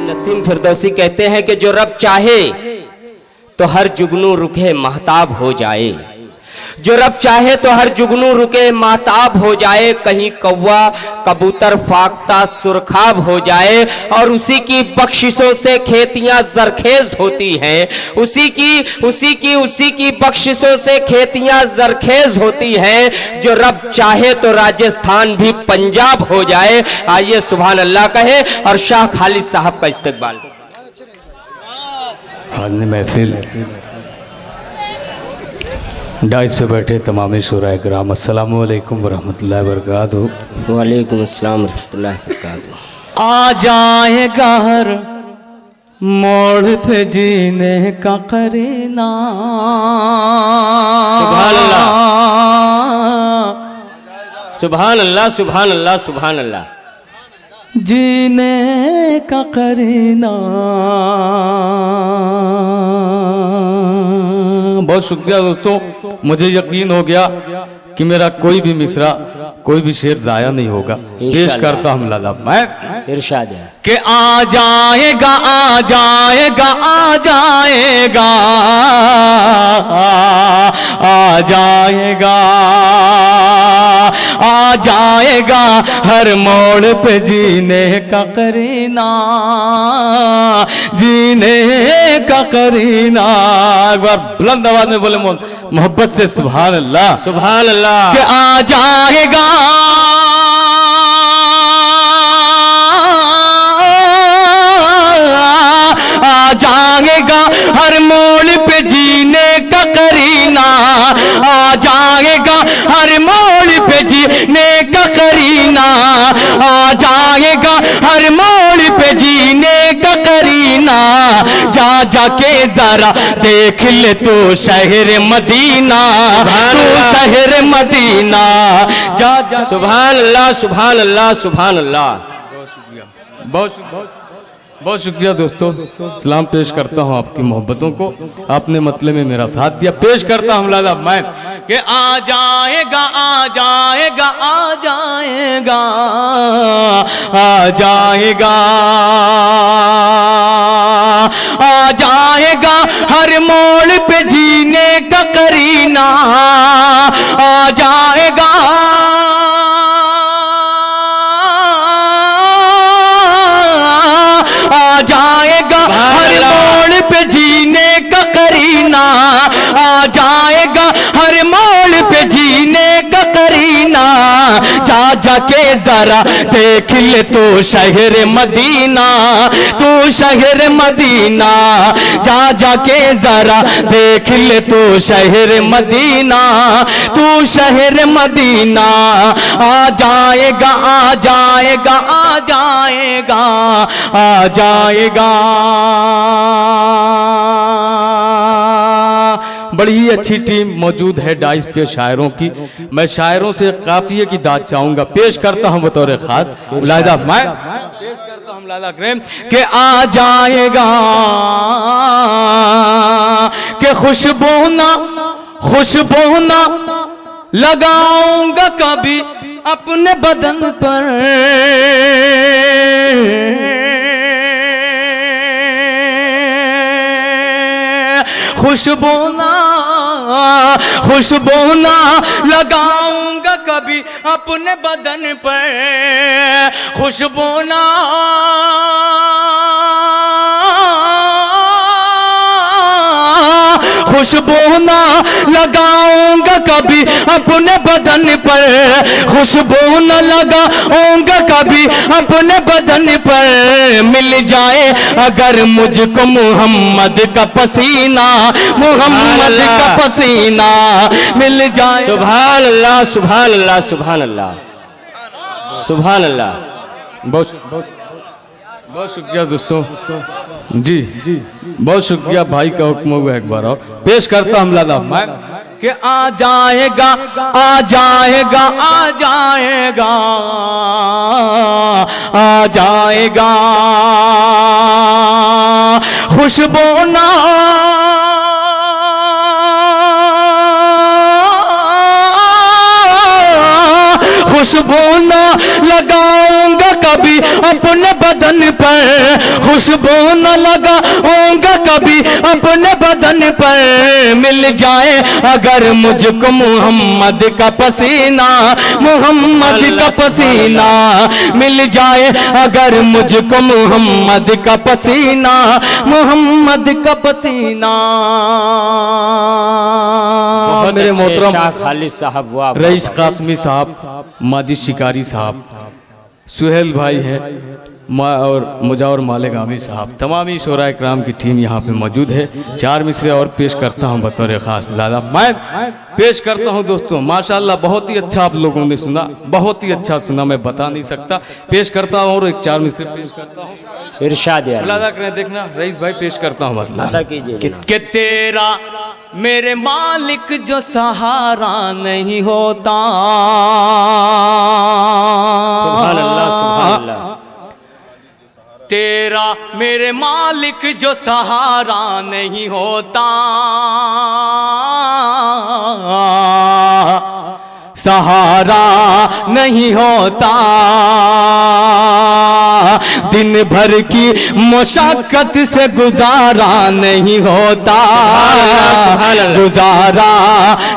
नसीम फिरदौसी कहते हैं कि जो रब चाहे तो हर जुगनू रुके महताब हो जाए, जो रब चाहे तो हर जुगनू रुके महताब हो जाए, कहीं कौवा कबूतर फाख्ता सुरखाब हो जाए, और उसी की बख्शिशों से खेतियां जरखेज होती हैं, उसी की बख्शिशों से खेतियां जरखेज होती हैं। जो रब चाहे तो राजस्थान भी पंजाब हो जाए। आइए सुभान अल्लाह कहे और शाह खालिद साहब का इस्तकबाल। हाज़िर महफिल, डाइस पे बैठे तमाम शुराए किराम, अस्सलामु अलैकुम वरहमतुल्लाहि वबरकातुहू। वालेकुम अस्सलाम वरहमतुल्लाहि वबरकातुहू। आ जाएगा हर मोड़ पे जीने का करीना। सुभान अल्लाह, सुभान अल्लाह, सुभान अल्लाह, सुभान अल्लाह। जीने का करीना। बहुत शुक्रिया दोस्तों, मुझे यकीन हो गया कि मेरा कोई भी मिसरा, कोई भी शेर जाया नहीं होगा। पेश करता हूँ लाला मैं इरशाद है कि आ जाएगा, आ जाएगा, आ जाएगा, आ जाएगा, आ जाएगा हर मोड़ पे जीने का करीना, जीने का करीना। एक बार बुलंद आवाज में बोले मोहब्बत से सुभान अल्लाह, सुभान अल्लाह। कि आ जाएगा, आ जाएगा हर मोड़ पे जीने का करीना, आ जाएगा हर मोड़ पे जीने का करीना, आ जाएगा हर मोड़ पे जीने का करीना। जा जाके जरा देख ले तू शहर मदीना, तू शहर मदीना। जा जा सुभान अल्लाह, सुभान अल्लाह, सुभान अल्लाह। बहुत शुक्रिया दोस्तों। सलाम पेश करता हूँ आपकी मोहब्बतों को, आपने मतलब में मेरा साथ दिया। पेश करता हूँ लाला मैं कि आ जाएगा, आ जाएगा, आ जाएगा, आ जाएगा, आ जाएगा हर मोड़ पे जीने का करीना, आ जाएगा, आ जाएगा हर मोड़ पे जीने का करीना, आ जाएगा हर मोड़ पे जीने का करीना। जा जाके जरा देख ले तू शहर मदीना, तू शहर मदीना। जा जाके जरा देख ले तू शहर मदीना, तू शहर मदीना। आ जाएगा, आ जाएगा, आ जाएगा, आ जाएगा। बड़ी ही अच्छी टीम मौजूद है डाइस पे शायरों की। मैं शायरों से काफिये की दाद चाहूंगा, पेश करता हूं बतौर खास लादा मैं पेश करता हूं लादा करेम कि आ जाएगा, कि खुशबू ना, खुशबू ना लगाऊंगा कभी अपने बदन पर, खुशबू ना, खुशबू ना लगाऊंगा कभी अपने बदन पर, खुशबू ना, खुशबू ना लगाऊंगा कभी अपने बदन पर, खुशबू न लगाऊंगा कभी अपने बदन पर। मिल जाए अगर मुझको मोहम्मद का पसीना, मोहम्मद का पसीना मिल जाए। सुभान अल्लाह, सुभान अल्लाह, सुभान अल्लाह, सुभान अल्लाह। बहुत शुक्रिया दोस्तों जी, बहुत शुक्रिया। भाई का हुक्म हुआ एक बार और पेश करता हम लादा मैं कि आ जाएगा, आ जाएगा, आ जाएगा, आ जाएगा खुशबू ना, खुशबू ना लगाऊंगा कभी अपने बदन पर, खुशबू न लगाऊंगा कभी अपने बदन पर। मिल जाए अगर मुझको मोहम्मद का पसीना, मोहम्मद का पसीना मिल जाए अगर मुझको मोहम्मद का पसीना, मोहम्मद का पसीना। मेरे मोहतरम शाह खालिद साहब, वाह रईस कासमी साहब, माजिद शिकारी साहब, सुहेल भाई हैं और मुजावर मालेगामी साहब, तमाम शोरा इकराम की टीम यहाँ पे मौजूद है। चार मिसरे और पेश करता हूँ बतौर खास लादा मैं पेश करता हूँ दोस्तों। माशाल्लाह बहुत ही अच्छा आप लोगों ने सुना, बहुत ही अच्छा सुना, मैं बता नहीं सकता। पेश करता हूँ और एक चार मिसरे पेश करता हूँ। इरशाद लादा करें, देखना रईस भाई पेश करता हूँ अदा कीजिए। कि तेरा मेरे मालिक जो सहारा नहीं होता, सुभान अल्लाह, सुभान अल्लाह। तेरा मेरे मालिक जो सहारा नहीं होता, सहारा नहीं होता, दिन भर की मुशक्कत से गुजारा नहीं होता, गुजारा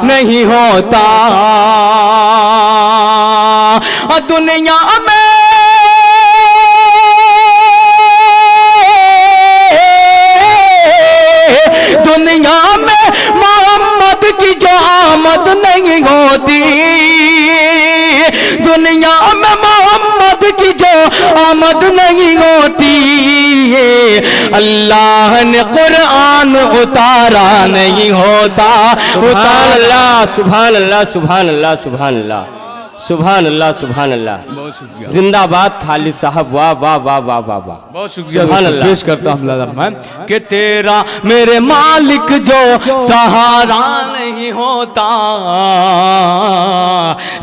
नहीं होता। और दुनिया में मोहम्मद की जो आमद नहीं होती, दुनिया में मोहम्मद की जो आमद नहीं होती, अल्लाह ने कुरान उतारा नहीं होता। सुभान अल्लाह, सुभान अल्लाह, सुभान अल्लाह, सुभान अल्लाह, सुभान अल्लाह, सुभान अल्लाह। जिंदाबाद खालिद साहब, वाह वाह वाह वाह वाह वाह, बहुत शुक्रिया। सुभान अल्लाह। पेश करता हूँ मैं कि तेरा मेरे मालिक जो सहारा नहीं होता,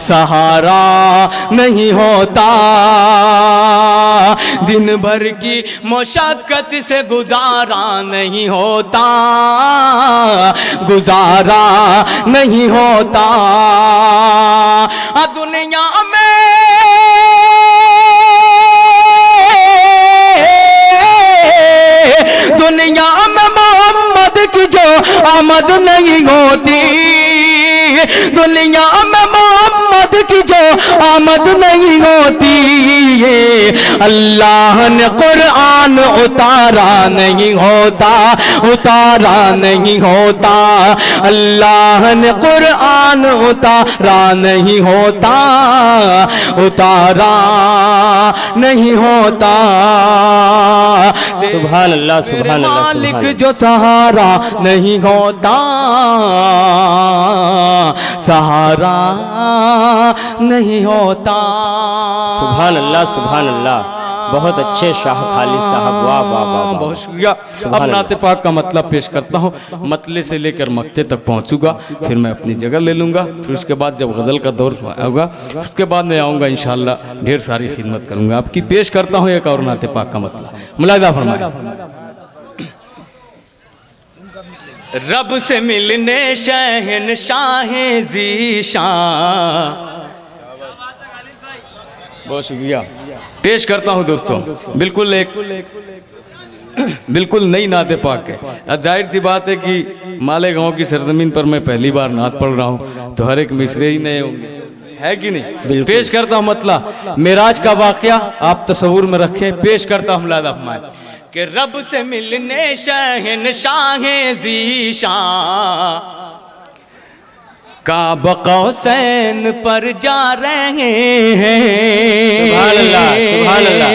सहारा नहीं होता, दिन भर की मुशक्कत से गुजारा नहीं होता, गुजारा नहीं होता। दुनिया में मोहम्मद की जो आमद नहीं होती, दुनिया में मोहम्मद की जो आमद नहीं होती, अल्लाह ने कुरान उतारा नहीं होता, उतारा नहीं होता, अल्लाह ने कुरान उतारा नहीं होता, उतारा नहीं होता। सुभान अल्लाह, सुभान अल्लाह, मालिक जो सहारा नहीं होता, सहारा नहीं होता। सुभान अल्लाह, सुभान अल्लाह। बहुत अच्छे शाह खालिद साहब, वाह वाह वाह वाह, बहुत शुक्रिया। अब नाते पाक का मतलब पेश करता हूँ। मतले से लेकर मक्ते तक पहुँचूंगा, फिर मैं अपनी जगह ले लूँगा, फिर उसके बाद जब गज़ल का दौर होगा उसके बाद मैं आऊँगा इंशाअल्लाह, ढेर सारी खिदमत करूँगा आपकी। पेश करता हूँ एक और नाते पाक का मतलब, मुलाहिदा फरमाए। रब से मिलने शहंशाह ज़ीशान, बहुत शुक्रिया। पेश करता हूँ दोस्तों, बिल्कुल नई नाते पाक है। जाहिर सी बात है कि मालेगांव की सरजमीन पर मैं पहली बार नात पढ़ रहा हूँ, तो हर एक मिसरे ही नए होंगे, है कि नहीं। पेश करता हूँ मतलब मेराज का वाकया आप तस्वुर में रखें। पेश करता हूँ लादा फरमाए कि रब से मिलने शहंशाह ज़ीशान, काबा कौसैन पर जा रहे हैं। सुभान अल्लाह, सुभान अल्लाह।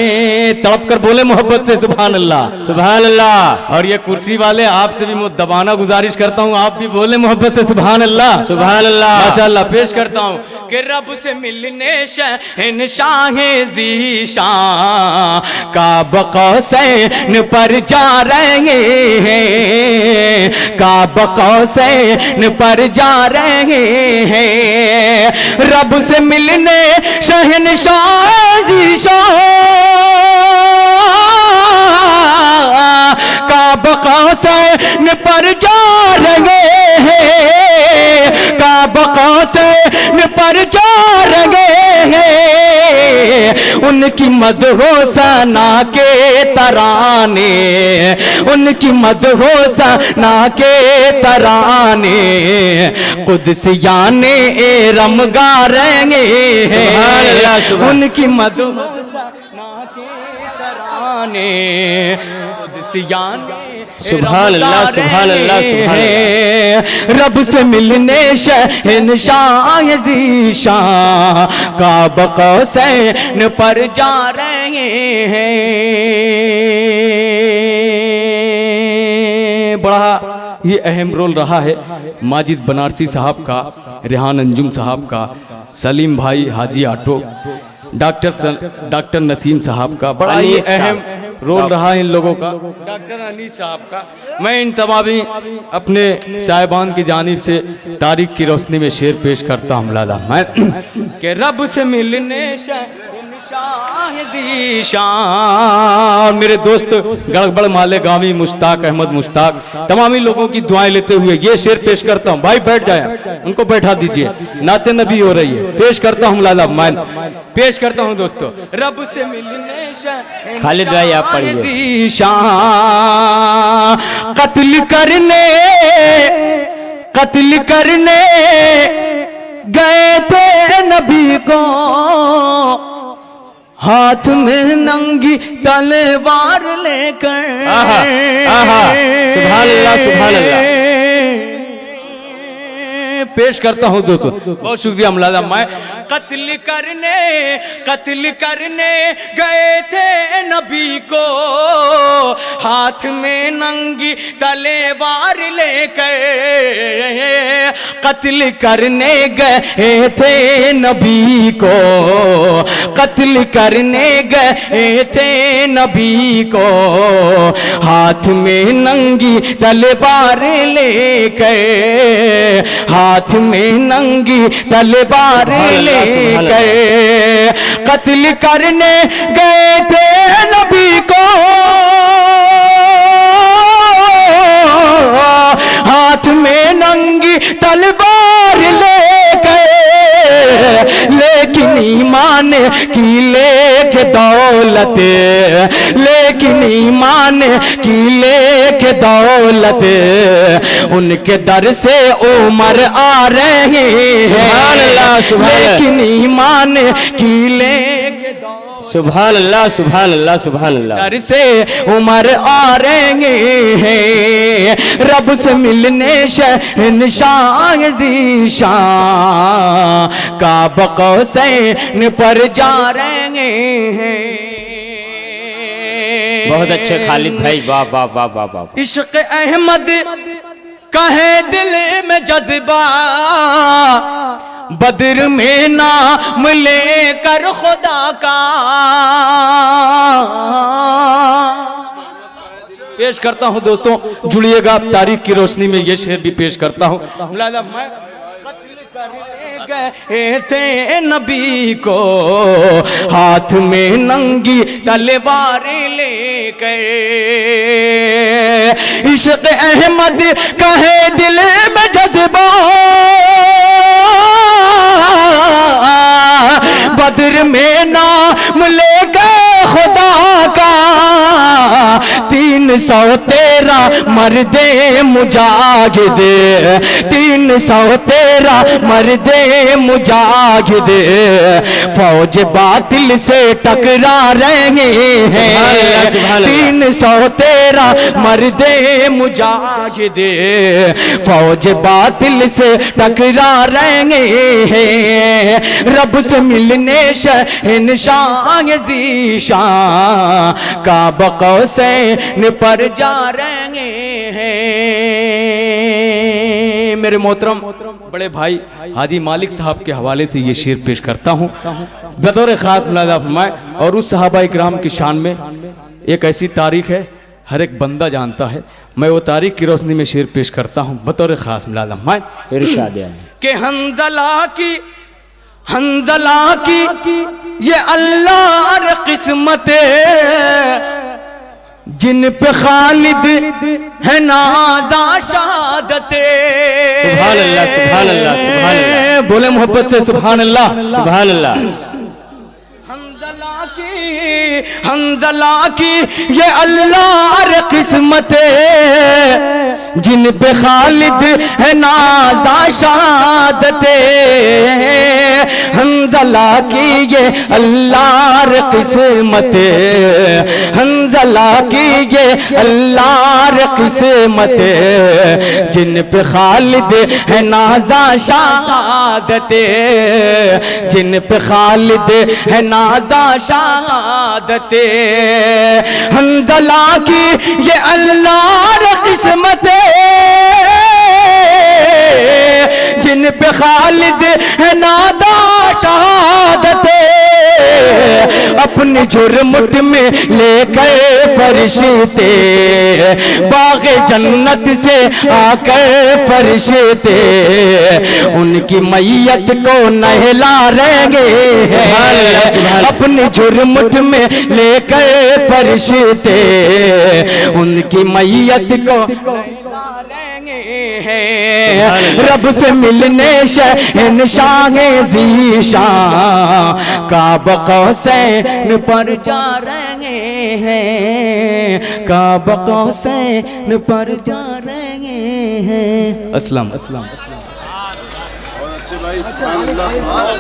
तड़प कर बोले मोहब्बत से सुभान अल्लाह, सुभान अल्लाह। और ये कुर्सी वाले आपसे भी दबाना गुजारिश करता हूँ, आप भी बोले मोहब्बत से सुभान अल्लाह, सुभान अल्लाह। माशाअल्लाह। पेश करता हूँ कि रब से मिलने शहंशाह ज़ीशान, काबा कौसैन पर जा रहे हैं, काबा कौसैन पर जा रहे हैं। रब से मिलने शहंशाह ज़ीशान, काबा कौसैन पर जा रहे हैं, काबा कौसैन पर जा रहे हैं। उनकी मदहो सना के तराने, उनकी मदहो सना के तराने कुदसियाने एरम गा रहेंगे। उनकी मदहो सना के तराने कुदसियाने सुभान अल्लाह, सुभान अल्लाह, सुभान अल्लाह। रब से मिलने शहंशाह ज़ीशान का बक़ौसैन पर जा रहे हैं। बड़ा ये अहम रोल रहा है माजिद बनारसी साहब का, रेहान अंजुम साहब का, सलीम भाई हाजी आटो, डॉक्टर नसीम साहब का। बड़ा ये अहम रोल रहा है इन लोगों का, डॉक्टर अनीस साहब का। मैं इन तमामी अपने साहिबान की जानिब से तारीख की रोशनी में शेर पेश करता हूँ लाला मैं कि रब से मिलने ज़ीशान। मेरे दोस्त गड़बड़ माले गामी मुश्ताक अहमद मुश्ताक तमामी लोगों की दुआएं लेते हुए ये शेर पेश करता हूँ। भाई बैठ जाए, उनको बैठा दीजिए, नाते नबी हो रही है। पेश करता हूँ लाला मैं, पेश करता हूँ दोस्तों। रब से मिलने खालिद भाई आप पढ़िए। ज़ीशान कत्ल करने गए थे नबी को, हाथ में नंगी तलवार लेकर। सुभान अल्लाह, सुभान अल्लाह। पेश करता हूं दोस्तों, बहुत शुक्रिया मुलाजा। मैं कत्ल करने गए थे नबी को, हाथ में नंगी तलवार लेकर। कत्ल करने गए थे नबी को, कत्ल करने गए थे नबी को, हाथ में नंगी तलवार लेकर, हाथ में नंगी तलवार लेकर कत्ल करने गए थे नबी को, हाथ में नंगी तलवार लेकर। लेकिन ईमान की लेके दौलत, लेकिन ईमान की लेके दौलत, उनके दर से उमर आ रहे हैं। लेकिन ईमान की लेके सुभान अल्लाह, सुभान अल्लाह, सुभान अल्लाह। दर से उमर आ रहे हैं। रब से मिलने शहंशाह ज़ीशान का बक़ौसैन पर जा रहे हैं। बहुत अच्छे खालिद भाई, वाह वाह वाह वाह वाह। इश्क़ अहमद कहे दिल में जज्बा, बद्र में नाम लेकर खुदा का। पेश करता हूं दोस्तों, जुड़िएगा, तारीख की रोशनी में ये शेर भी पेश करता हूं। मैं गए थे नबी को, हाथ में नंगी तलवार लेकर। इश्क़ अहमद कहे दिल में जज्बा, बद्र में नाम लेकर खुदा का। 313 मर्दे मुजाहिद, 313 मर्दे मुजाहिद, फौज बातिल से टकरा रहे हैं। 313 मर्दे मुजाहिद, फौज बातिल से टकरा रहे हैं। रब से मिलने शहंशाह ज़ीशान का बक़ौसैन पर जा रहे हैं। मेरे मोहतरम बड़े भाई हाजी मालिक साहब के हवाले से ये शेर पेश करता हूँ बतौर ख़ास मुलाज़ा फरमाए। और उस सहाबा इकराम की शान में एक ऐसी तारीख है हर एक बंदा जानता है। मैं वो तारीख की रोशनी में शेर पेश करता हूँ बतौर ख़ास मुलाज़ा फरमाए। इरशाद के हंजला की ये अल्लाह किस्मत, जिन पे खालिद है नाज़ा शहादत। सुभान अल्लाह, सुभान अल्लाह, सुभान अल्लाह। बोले मोहब्बत से सुभान अल्लाह, सुभान अल्लाह। हंजला की हंजला की ये अल्लाह किस्मत जिन पे खालिद है नाज़ा शहादत हंजला की ये अल्लाह किस्मत हंजला की ये अल्लाह किस्मत जिन पे खालिद है नाज़ा शहादत जिन पे खालिद है नाज़ा शहादत हंजला की ये अल्लाह किस्मत जिन पे खालिद है नाज़ा शहादत अपने जुर्मुट में लेकर फरिश्ते बाग़े जन्नत से आकर फरिश्ते उनकी मैयत को नहला रहेंगे अपने जुर्मुट में लेकर फरिश्ते उनकी मैयत को रब से मिलने शहंशाह ज़ीशान काबा कौसैन पर जा रहे हैं काबा कौसैन पर जा रहे हैं। अस्सलाम। अच्छे भाई